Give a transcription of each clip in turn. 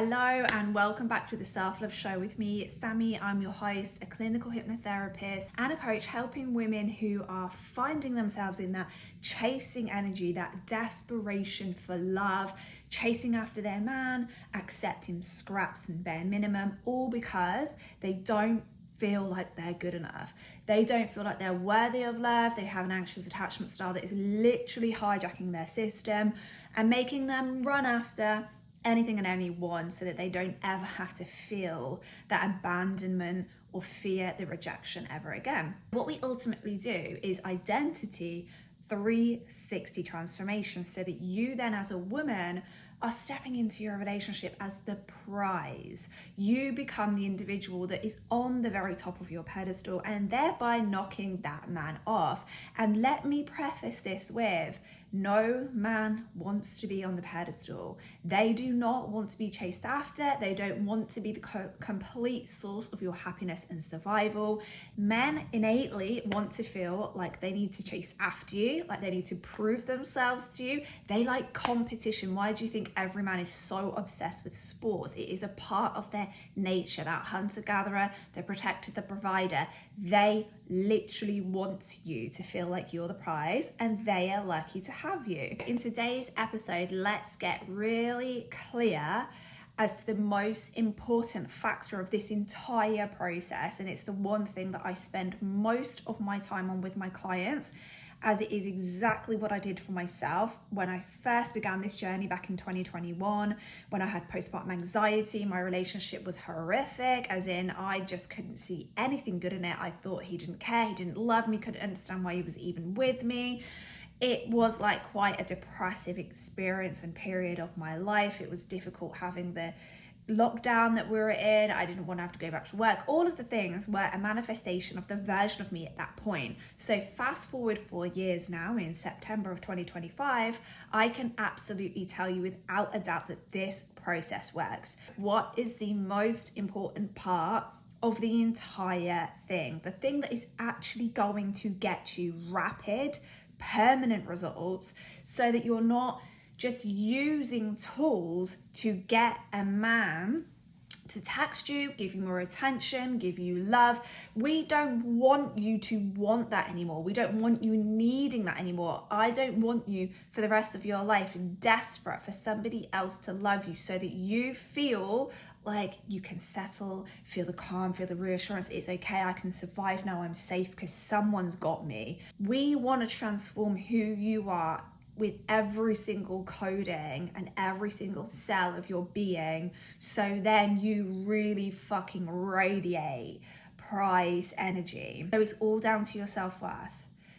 Hello and welcome back to the Self-Love Show with me, Sammy. I'm your host, a clinical hypnotherapist and a coach helping women who are finding themselves in that chasing energy, that desperation for love, chasing after their man, accepting scraps and bare minimum, all because they don't feel like they're good enough. They don't feel like they're worthy of love. They have an anxious attachment style that is literally hijacking their system and making them run after anything and anyone so that they don't ever have to feel that abandonment or fear the rejection ever again. What we ultimately do is identity 360 transformation so that you then as a woman are stepping into your relationship as the prize. You become the individual that is on the very top of your pedestal and thereby knocking that man off. And let me preface this with, no man wants to be on the pedestal. They do not want to be chased after. They don't want to be the complete source of your happiness and survival. Men innately want to feel like they need to chase after you, like they need to prove themselves to you. They like competition. Why do you think every man is so obsessed with sports? It is a part of their nature, that hunter-gatherer, the protector, the provider. They literally want you to feel like you're the prize and they are lucky to have you. In today's episode, let's get really clear as to the most important factor of this entire process, and it's the one thing that I spend most of my time on with my clients, as it is exactly what I did for myself when I first began this journey back in 2021. When I had postpartum anxiety, my relationship was horrific, as in I just couldn't see anything good in it. I thought he didn't care, he didn't love me, couldn't understand why he was even with me. It was like quite a depressive experience and period of my life. It was difficult having the lockdown that we were in. I didn't want to have to go back to work. All of the things were a manifestation of the version of me at that point. So fast forward 4 years now, in September of 2025, I can absolutely tell you without a doubt that this process works. What is the most important part of the entire thing? The thing that is actually going to get you rapid, permanent results so that you're not just using tools to get a man to text you, give you more attention, give you love. We don't want you to want that anymore. We don't want you needing that anymore. I don't want you for the rest of your life desperate for somebody else to love you so that you feel like you can settle, feel the calm, feel the reassurance. It's okay, I can survive now, I'm safe because someone's got me. We want to transform who you are with every single coding and every single cell of your being, so then you really fucking radiate prize energy. So it's all down to your self-worth.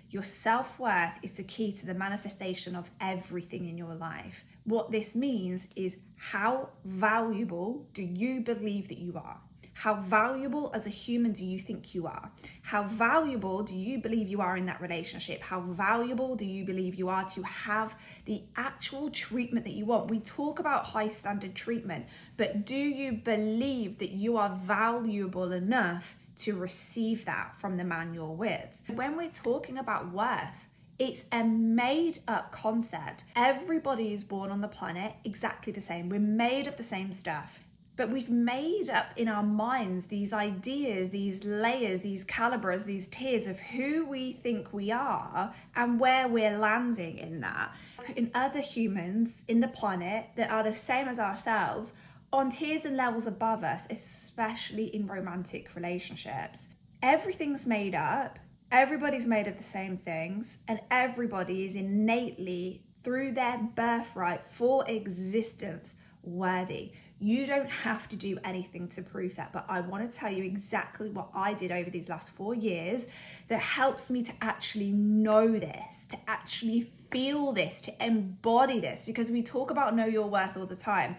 Your self-worth is the key to the manifestation of everything in your life. What this means is, how valuable do you believe that you are? How valuable as a human do you think you are? How valuable do you believe you are in that relationship? How valuable do you believe you are to have the actual treatment that you want? We talk about high standard treatment, but do you believe that you are valuable enough to receive that from the man you're with? When we're talking about worth, it's a made up concept. Everybody is born on the planet exactly the same. We're made of the same stuff. But we've made up in our minds these ideas, these layers, these calibers, these tiers of who we think we are and where we're landing in that. Putting other humans in the planet that are the same as ourselves on tiers and levels above us, especially in romantic relationships. Everything's made up, everybody's made of the same things, and everybody is innately, through their birthright for existence, worthy. You don't have to do anything to prove that, but I want to tell you exactly what I did over these last 4 years that helps me to actually know this, to actually feel this, to embody this, because we talk about know your worth all the time,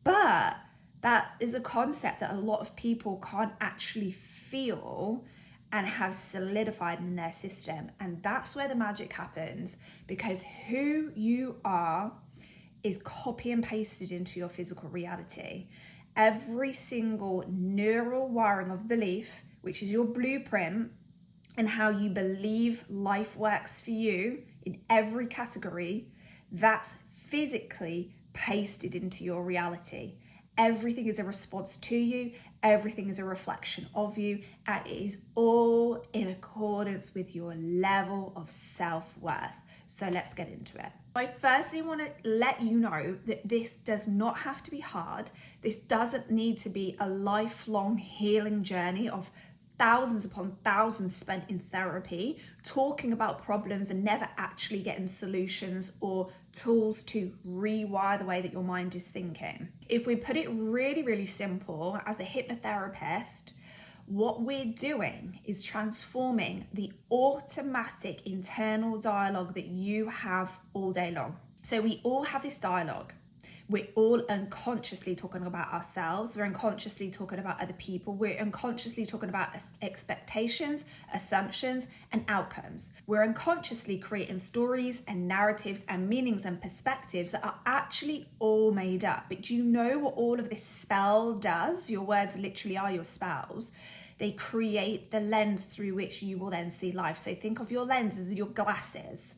but that is a concept that a lot of people can't actually feel and have solidified in their system. And that's where the magic happens, because who you are is copy and pasted into your physical reality. Every single neural wiring of belief, which is your blueprint and how you believe life works for you in every category, that's physically pasted into your reality. Everything is a response to you, everything is a reflection of you, and it is all in accordance with your level of self-worth. So let's get into it. I firstly want to let you know that this does not have to be hard. This doesn't need to be a lifelong healing journey of thousands upon thousands spent in therapy, talking about problems and never actually getting solutions or tools to rewire the way that your mind is thinking. If we put it really, really simple, as a hypnotherapist, what we're doing is transforming the automatic internal dialogue that you have all day long. So we all have this dialogue. We're all unconsciously talking about ourselves. We're unconsciously talking about other people. We're unconsciously talking about expectations, assumptions, and outcomes. We're unconsciously creating stories and narratives and meanings and perspectives that are actually all made up. But do you know what all of this spell does? Your words literally are your spells. They create the lens through which you will then see life. So think of your lens as your glasses.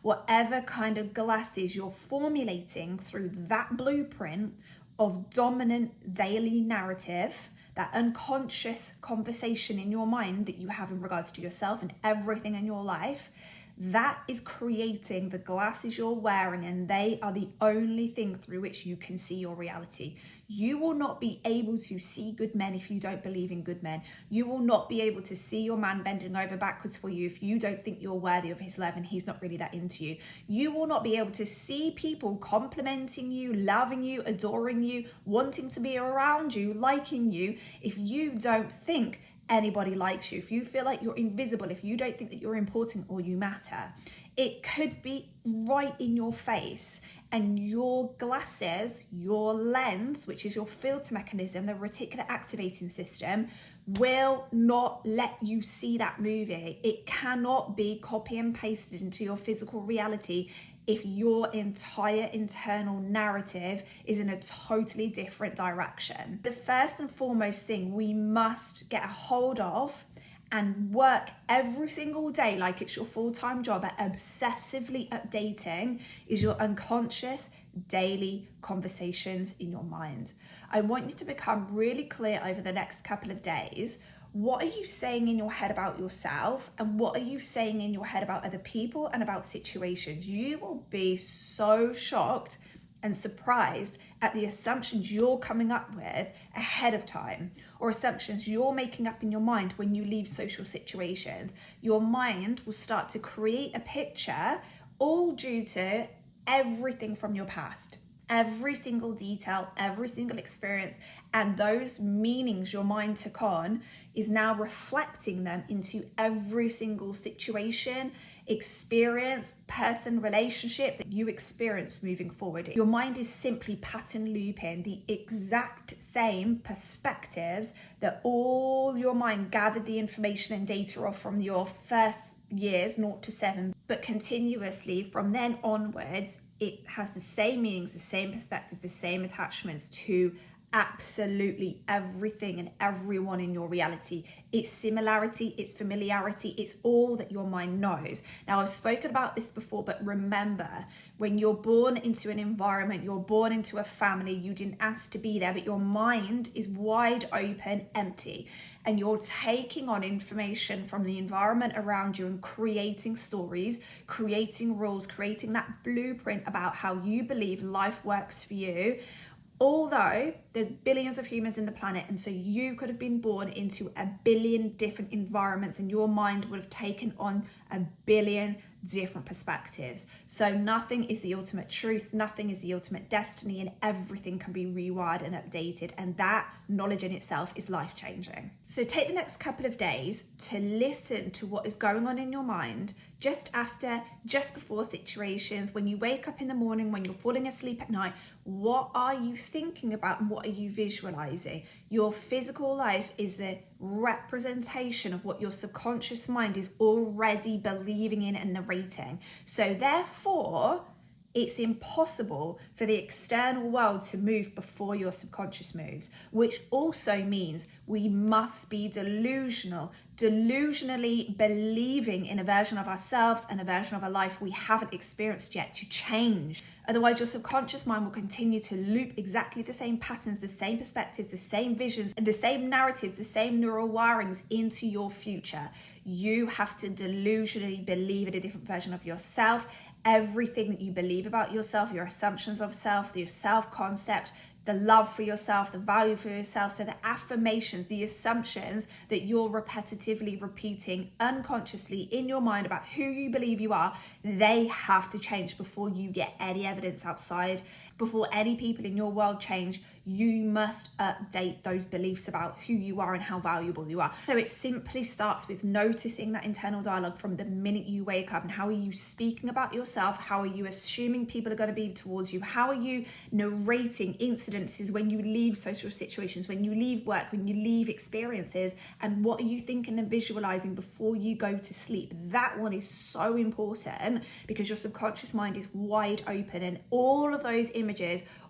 Whatever kind of glasses you're formulating through that blueprint of dominant daily narrative, that unconscious conversation in your mind that you have in regards to yourself and everything in your life, that is creating the glasses you're wearing, and they are the only thing through which you can see your reality. You will not be able to see good men if you don't believe in good men. You will not be able to see your man bending over backwards for you if you don't think you're worthy of his love and he's not really that into you. You will not be able to see people complimenting you, loving you, adoring you, wanting to be around you, liking you, if you don't think anybody likes you, if you feel like you're invisible, if you don't think that you're important or you matter. It could be right in your face, and your glasses, your lens, which is your filter mechanism, the reticular activating system, will not let you see that movie. It cannot be copy and pasted into your physical reality if your entire internal narrative is in a totally different direction. The first and foremost thing we must get a hold of and work every single day like it's your full-time job at obsessively updating is your unconscious daily conversations in your mind. I want you to become really clear over the next couple of days. What are you saying in your head about yourself, and what are you saying in your head about other people and about situations? You will be so shocked and surprised at the assumptions you're coming up with ahead of time, or assumptions you're making up in your mind when you leave social situations. Your mind will start to create a picture, all due to everything from your past. Every single detail, every single experience, and those meanings your mind took on is now reflecting them into every single situation, experience, person, relationship that you experience moving forward. Your mind is simply pattern looping the exact same perspectives that all your mind gathered the information and data off from your first years, 0 to 7, but continuously from then onwards, it has the same meanings, the same perspectives, the same attachments to absolutely everything and everyone in your reality. It's similarity, it's familiarity, it's all that your mind knows. Now, I've spoken about this before, but remember, when you're born into an environment, you're born into a family, you didn't ask to be there, but your mind is wide open, empty, and you're taking on information from the environment around you and creating stories, creating rules, creating that blueprint about how you believe life works for you. Although there's billions of humans in the planet, and so you could have been born into a billion different environments, and your mind would have taken on a billion different perspectives. So nothing is the ultimate truth, nothing is the ultimate destiny, and everything can be rewired and updated, and that knowledge in itself is life-changing. So take the next couple of days to listen to what is going on in your mind just after, just before situations, when you wake up in the morning, when you're falling asleep at night. What are you thinking about and what are you visualizing? Your physical life is the representation of what your subconscious mind is already believing in and narrating. So therefore, it's impossible for the external world to move before your subconscious moves, which also means we must be delusionally believing in a version of ourselves and a version of our life we haven't experienced yet to change. Otherwise, your subconscious mind will continue to loop exactly the same patterns, the same perspectives, the same visions, the same narratives, the same neural wirings into your future. You have to delusionally believe in a different version of yourself. Everything that you believe about yourself, your assumptions of self, your self-concept, the love for yourself, the value for yourself, so the affirmations, the assumptions that you're repetitively repeating unconsciously in your mind about who you believe you are, they have to change before you get any evidence outside. Before any people in your world change, you must update those beliefs about who you are and how valuable you are. So it simply starts with noticing that internal dialogue from the minute you wake up. And how are you speaking about yourself? How are you assuming people are going to be towards you? How are you narrating incidences when you leave social situations, when you leave work, when you leave experiences? And what are you thinking and visualizing before you go to sleep? That one is so important because your subconscious mind is wide open, and all of those images,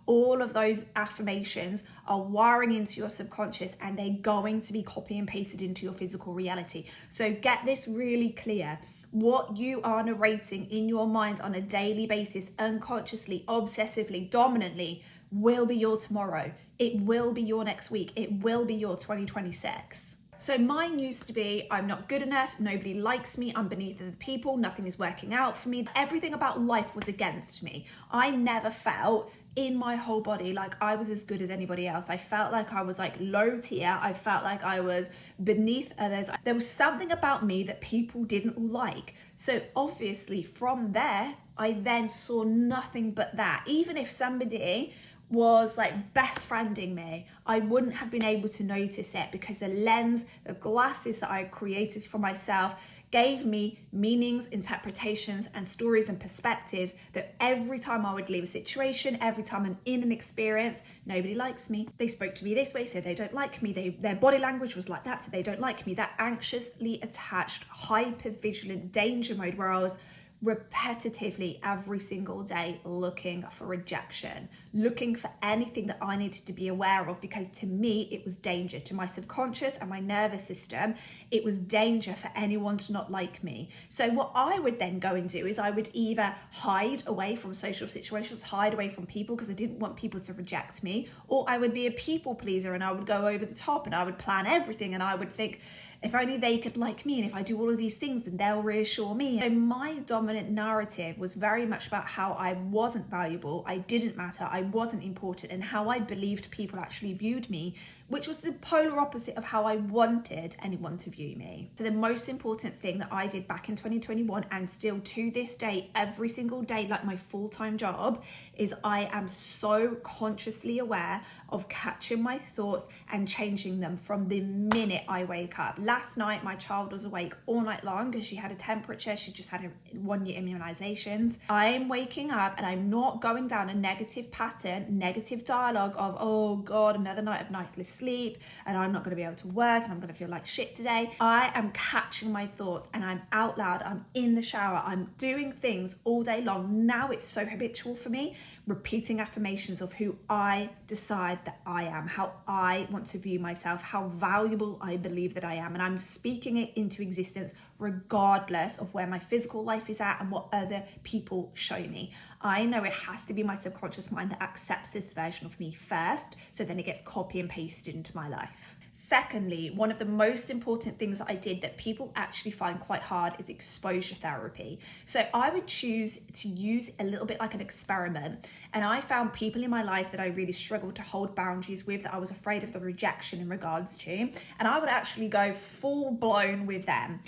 all of those affirmations are wiring into your subconscious, and they're going to be copy and pasted into your physical reality. So get this really clear. What you are narrating in your mind on a daily basis, unconsciously, obsessively, dominantly, will be your tomorrow. It will be your next week. It will be your 2026. So mine used to be, I'm not good enough, nobody likes me, I'm beneath other people, nothing is working out for me. Everything about life was against me. I never felt in my whole body like I was as good as anybody else. I felt like I was like low tier. I felt like I was beneath others. There was something about me that people didn't like. So obviously from there, I then saw nothing but that. Even if somebody was like best friending me, I wouldn't have been able to notice it because the lens, the glasses that I created for myself gave me meanings, interpretations, and stories and perspectives that every time I would leave a situation, every time I'm in an experience, nobody likes me. They spoke to me this way, so they don't like me. Their body language was like that, so they don't like me. That anxiously attached, hyper-vigilant danger mode where I was repetitively every single day looking for rejection, looking for anything that I needed to be aware of, because to me it was danger. To my subconscious and my nervous system, it was danger for anyone to not like me. So what I would then go and do is I would either hide away from social situations, hide away from people because I didn't want people to reject me, or I would be a people pleaser and I would go over the top and I would plan everything and I would think, if only they could like me, and if I do all of these things, then they'll reassure me. So my dominant narrative was very much about how I wasn't valuable, I didn't matter, I wasn't important, and how I believed people actually viewed me, which was the polar opposite of how I wanted anyone to view me. So the most important thing that I did back in 2021, and still to this day, every single day, like my full-time job, is I am so consciously aware of catching my thoughts and changing them from the minute I wake up. Last night, my child was awake all night long because she had a temperature. She just had her 1-year immunizations. I'm waking up and I'm not going down a negative pattern, negative dialogue of, oh God, another night of nightless sleep and I'm not going to be able to work and I'm going to feel like shit today. I am catching my thoughts and I'm out loud. I'm in the shower. I'm doing things all day long. Now it's so habitual for me, repeating affirmations of who I decide that I am, how I want to view myself, how valuable I believe that I am. And I'm speaking it into existence regardless of where my physical life is at and what other people show me. I know it has to be my subconscious mind that accepts this version of me first, so then it gets copy and pasted into my life. Secondly, one of the most important things that I did that people actually find quite hard is exposure therapy. So I would choose to use a little bit like an experiment. And I found people in my life that I really struggled to hold boundaries with, that I was afraid of the rejection in regards to. And I would actually go full blown with them.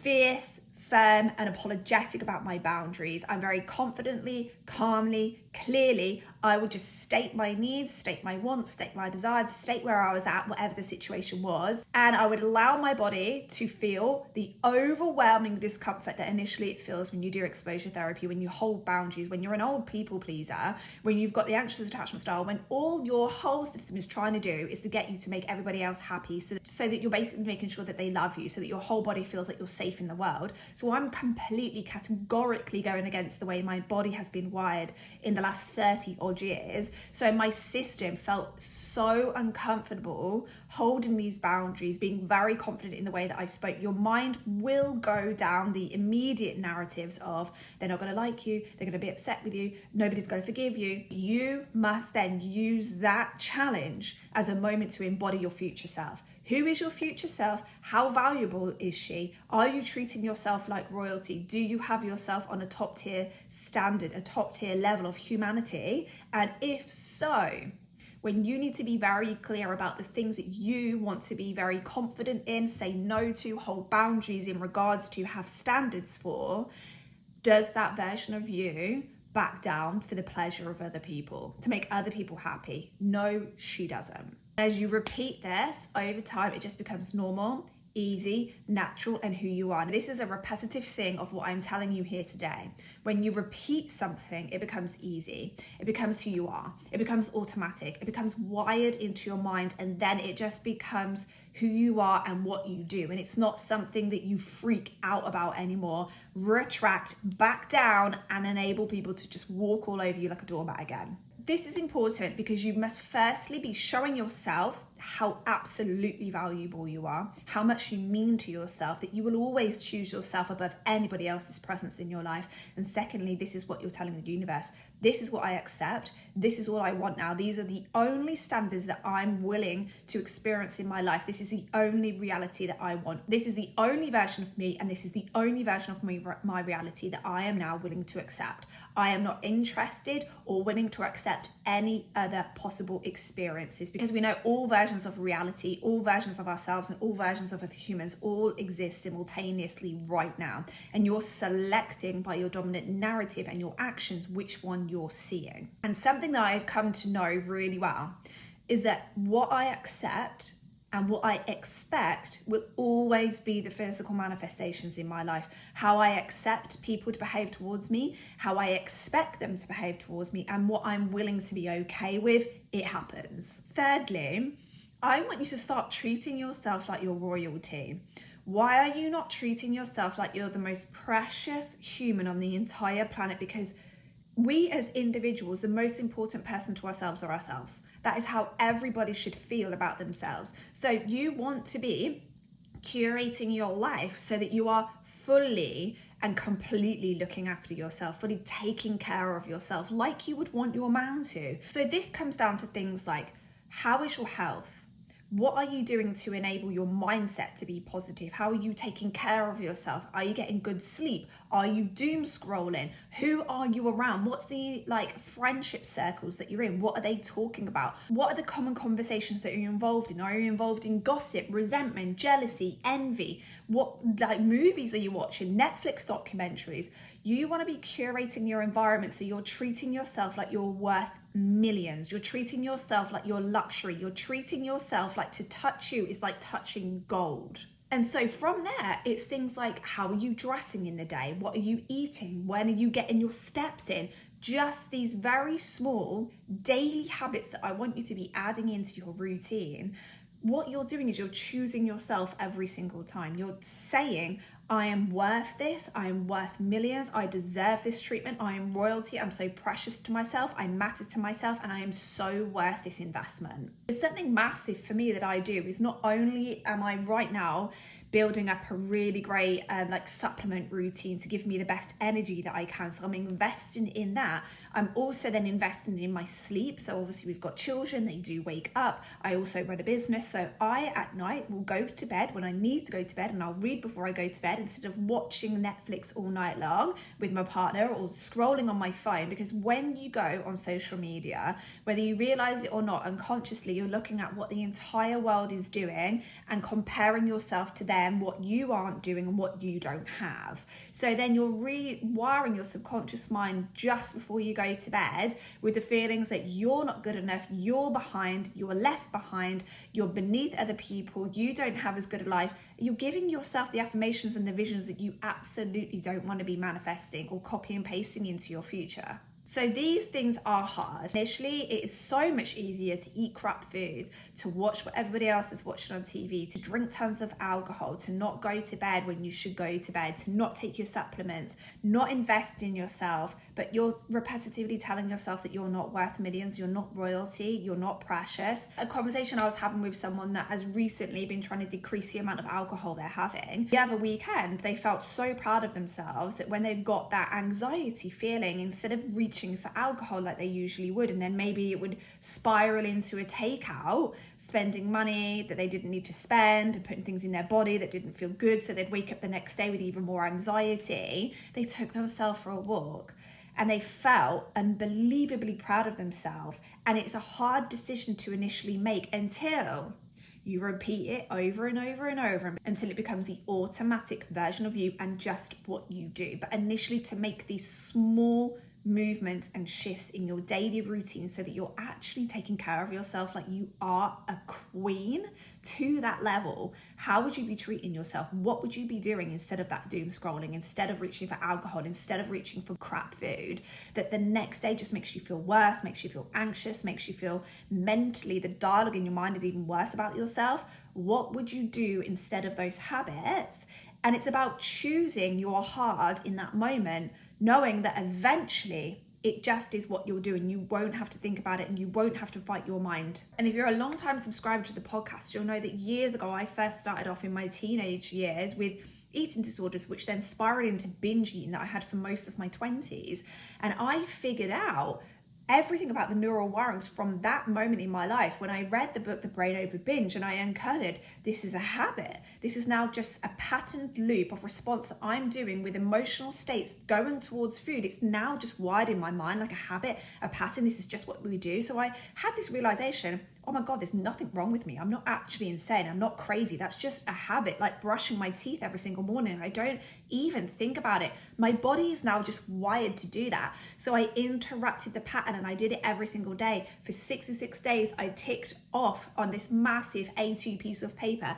Fierce, firm, and apologetic about my boundaries. I'm very confidently, calmly, clearly, I would just state my needs, state my wants, state my desires, state where I was at, whatever the situation was. And I would allow my body to feel the overwhelming discomfort that initially it feels when you do exposure therapy, when you hold boundaries, when you're an old people pleaser, when you've got the anxious attachment style, when all your whole system is trying to do is to get you to make everybody else happy, so that you're basically making sure that they love you, so that your whole body feels like you're safe in the world. So I'm completely categorically going against the way my body has been wired in the last 30 odd years. So my system felt so uncomfortable holding these boundaries, being very confident in the way that I spoke. Your mind will go down the immediate narratives of they're not going to like you, they're going to be upset with you, nobody's going to forgive you. You must then use that challenge as a moment to embody your future self. Who is your future self? How valuable is she? Are you treating yourself like royalty? Do you have yourself on a top tier standard, a top tier level of humanity? And if so, when you need to be very clear about the things that you want to be very confident in, say no to, hold boundaries in regards to, have standards for, does that version of you back down for the pleasure of other people, to make other people happy? No, she doesn't. As you repeat this over time, it just becomes normal, easy, natural, and who you are. This is a repetitive thing of what I'm telling you here today. When you repeat something, it becomes easy. It becomes who you are. It becomes automatic. It becomes wired into your mind, and then it just becomes who you are and what you do. And it's not something that you freak out about anymore. Retract, back down, and enable people to just walk all over you like a doormat again. This is important because you must firstly be showing yourself how absolutely valuable you are, how much you mean to yourself, that you will always choose yourself above anybody else's presence in your life. And secondly, this is what you're telling the universe. This is what I accept. This is what I want now. These are the only standards that I'm willing to experience in my life. This is the only reality that I want. This is the only version of me, and this is the only version of my reality that I am now willing to accept. I am not interested or willing to accept any other possible experiences, because we know all versions of reality, all versions of ourselves, and all versions of other humans all exist simultaneously right now. And you're selecting by your dominant narrative and your actions which one you're seeing. And something that I've come to know really well is that what I accept and what I expect will always be the physical manifestations in my life. How I accept people to behave towards me, how I expect them to behave towards me, and what I'm willing to be okay with, it happens. Thirdly, I want you to start treating yourself like you're royalty. Why are you not treating yourself like you're the most precious human on the entire planet? Because we as individuals, the most important person to ourselves are ourselves. That is how everybody should feel about themselves. So you want to be curating your life so that you are fully and completely looking after yourself, fully taking care of yourself like you would want your man to. So this comes down to things like, how is your health? What are you doing to enable your mindset to be positive? How are you taking care of yourself? Are you getting good sleep? Are you doom scrolling? Who are you around? What's the friendship circles that you're in? What are they talking about? What are the common conversations that you're involved in? Are you involved in gossip, resentment, jealousy, envy? What movies are you watching? Netflix documentaries? You want to be curating your environment so you're treating yourself like you're worth millions. You're treating yourself like you're luxury. You're treating yourself like to touch you is like touching gold. And so from there, it's things like, how are you dressing in the day? What are you eating? When are you getting your steps in? Just these very small daily habits that I want you to be adding into your routine. What you're doing is you're choosing yourself every single time. You're saying, I am worth this. I am worth millions. I deserve this treatment. I am royalty. I'm so precious to myself. I matter to myself, and I am so worth this investment. There's something massive for me that I do is not only am I right now building up a really great supplement routine to give me the best energy that I can. So I'm investing in that. I'm also then investing in my sleep. So obviously we've got children, they do wake up. I also run a business. So I at night will go to bed when I need to go to bed, and I'll read before I go to bed instead of watching Netflix all night long with my partner or scrolling on my phone. Because when you go on social media, whether you realize it or not, unconsciously you're looking at what the entire world is doing and comparing yourself to them, what you aren't doing and what you don't have. So then you're rewiring your subconscious mind just before you go to bed with the feelings that you're not good enough, you're behind, you're left behind, you're beneath other people, you don't have as good a life. You're giving yourself the affirmations and the visions that you absolutely don't want to be manifesting or copy and pasting into your future. So these things are hard. Initially, it is so much easier to eat crap food, to watch what everybody else is watching on TV, to drink tons of alcohol, to not go to bed when you should go to bed, to not take your supplements, not invest in yourself, but you're repetitively telling yourself that you're not worth millions, you're not royalty, you're not precious. A conversation I was having with someone that has recently been trying to decrease the amount of alcohol they're having. The other weekend, they felt so proud of themselves that when they got that anxiety feeling, instead of reaching for alcohol like they usually would, and then maybe it would spiral into a takeout, spending money that they didn't need to spend and putting things in their body that didn't feel good, so they'd wake up the next day with even more anxiety. They took themselves for a walk and they felt unbelievably proud of themselves. And it's a hard decision to initially make until you repeat it over and over and over until it becomes the automatic version of you and just what you do. But initially, to make these small movements and shifts in your daily routine so that you're actually taking care of yourself like you are a queen to that level, how would you be treating yourself? What would you be doing instead of that doom scrolling, instead of reaching for alcohol, instead of reaching for crap food that the next day just makes you feel worse, makes you feel anxious, makes you feel mentally, the dialogue in your mind is even worse about yourself? What would you do instead of those habits? And it's about choosing your hard in that moment, knowing that eventually it just is what you're doing. You won't have to think about it and you won't have to fight your mind. And if you're a long-time subscriber to the podcast, you'll know that years ago, I first started off in my teenage years with eating disorders, which then spiraled into binge eating that I had for most of my 20s. And I figured out everything about the neural wirings from that moment in my life when I read the book The Brain Over Binge, and I uncovered this is a habit. This is now just a patterned loop of response that I'm doing with emotional states going towards food. It's now just wired in my mind like a habit, a pattern. This is just what we do. So I had this realization, oh my God, there's nothing wrong with me. I'm not actually insane. I'm not crazy. That's just a habit, like brushing my teeth every single morning. I don't even think about it. My body is now just wired to do that. So I interrupted the pattern and I did it every single day. For 66 days, I ticked off on this massive A2 piece of paper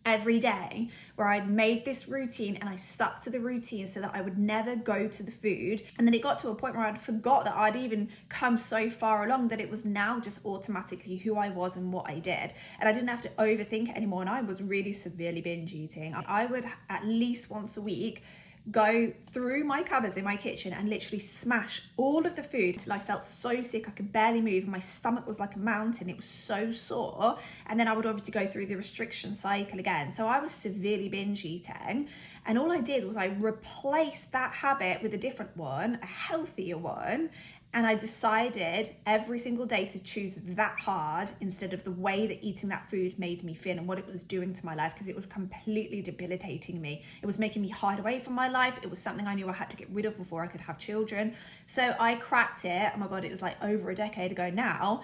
every day where I'd made this routine and I stuck to the routine so that I would never go to the food. And then it got to a point where I'd forgot that I'd even come so far along that it was now just automatically who I was and what I did. And I didn't have to overthink it anymore. And I was really severely binge eating. I would at least once a week go through my cupboards in my kitchen and literally smash all of the food until I felt so sick I could barely move and my stomach was like a mountain. It was so sore. And then I would obviously go through the restriction cycle again. So I was severely binge eating, and all I did was I replaced that habit with a different one, a healthier one. And I decided every single day to choose that hard instead of the way that eating that food made me feel and what it was doing to my life, because it was completely debilitating me. It was making me hide away from my life. It was something I knew I had to get rid of before I could have children. So I cracked it. Oh my God, it was like over a decade ago now.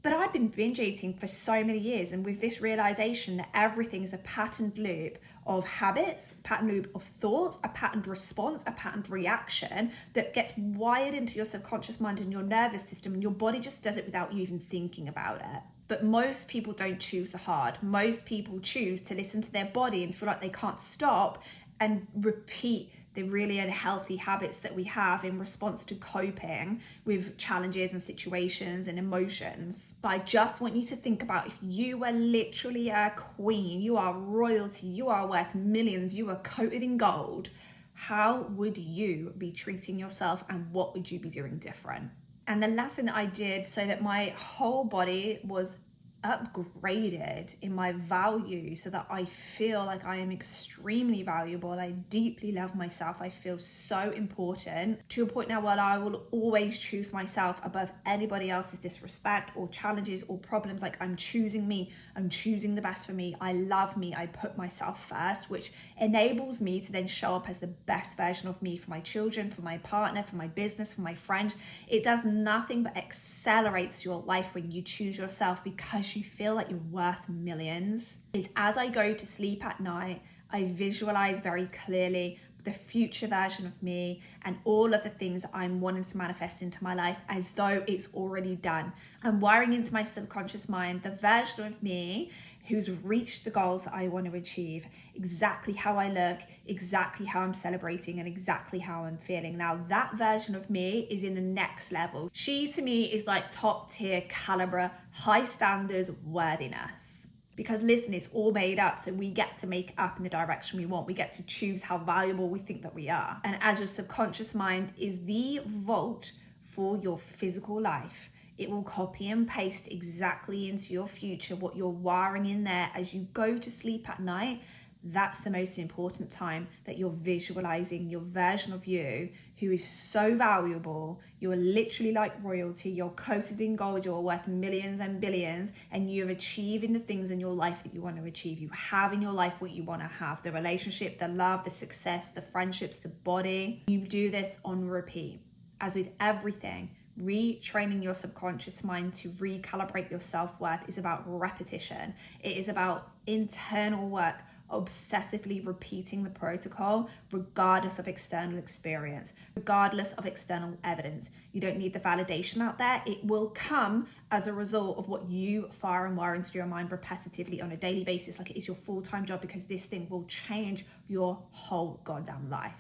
But I'd been binge eating for so many years, and with this realization that everything is a patterned loop of habits, a patterned loop of thoughts, a patterned response, a patterned reaction that gets wired into your subconscious mind and your nervous system, and your body just does it without you even thinking about it. But most people don't choose the hard. Most people choose to listen to their body and feel like they can't stop and repeat the really unhealthy habits that we have in response to coping with challenges and situations and emotions. But I just want you to think about, if you were literally a queen, you are royalty, you are worth millions, you are coated in gold, how would you be treating yourself and what would you be doing different? And the last thing that I did so that my whole body was upgraded in my value, so that I feel like I am extremely valuable, I deeply love myself, I feel so important, to a point now where I will always choose myself above anybody else's disrespect or challenges or problems. Like, I'm choosing me, I'm choosing the best for me, I love me, I put myself first, which enables me to then show up as the best version of me for my children, for my partner, for my business, for my friends. It does nothing but accelerates your life when you choose yourself, because you feel like you're worth millions. It's as I go to sleep at night, I visualize very clearly the future version of me, and all of the things that I'm wanting to manifest into my life as though it's already done. I'm wiring into my subconscious mind the version of me who's reached the goals that I want to achieve, exactly how I look, exactly how I'm celebrating, and exactly how I'm feeling. Now, that version of me is in the next level. She, to me, is like top tier caliber, high standards worthiness. Because listen, it's all made up, so we get to make it up in the direction we want. We get to choose how valuable we think that we are. And as your subconscious mind is the vault for your physical life, it will copy and paste exactly into your future what you're wiring in there as you go to sleep at night. That's the most important time that you're visualizing your version of you who is so valuable. You are literally like royalty. You're coated in gold. You're worth millions and billions, and you're achieving the things in your life that you want to achieve. You have in your life what you want to have: the relationship, the love, the success, the friendships, the body. You do this on repeat. As with everything, retraining your subconscious mind to recalibrate your self-worth is about repetition. It is about internal work, obsessively repeating the protocol regardless of external experience, regardless of external evidence. You don't need the validation out there. It will come as a result of what you fire and wire into your mind repetitively on a daily basis, like it is your full-time job, because this thing will change your whole goddamn life.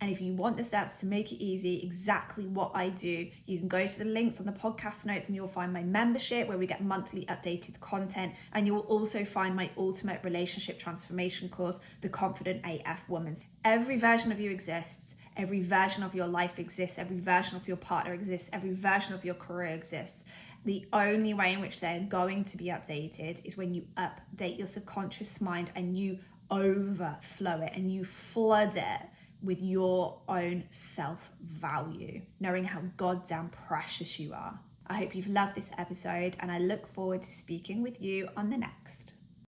And if you want the steps to make it easy, exactly what I do, you can go to the links on the podcast notes and you'll find my membership where we get monthly updated content. And you will also find my ultimate relationship transformation course, The Confident AF Woman. Every version of you exists. Every version of your life exists. Every version of your partner exists. Every version of your career exists. The only way in which they're going to be updated is when you update your subconscious mind and you overflow it and you flood it with your own self-value, knowing how goddamn precious you are. I hope you've loved this episode, and I look forward to speaking with you on the next.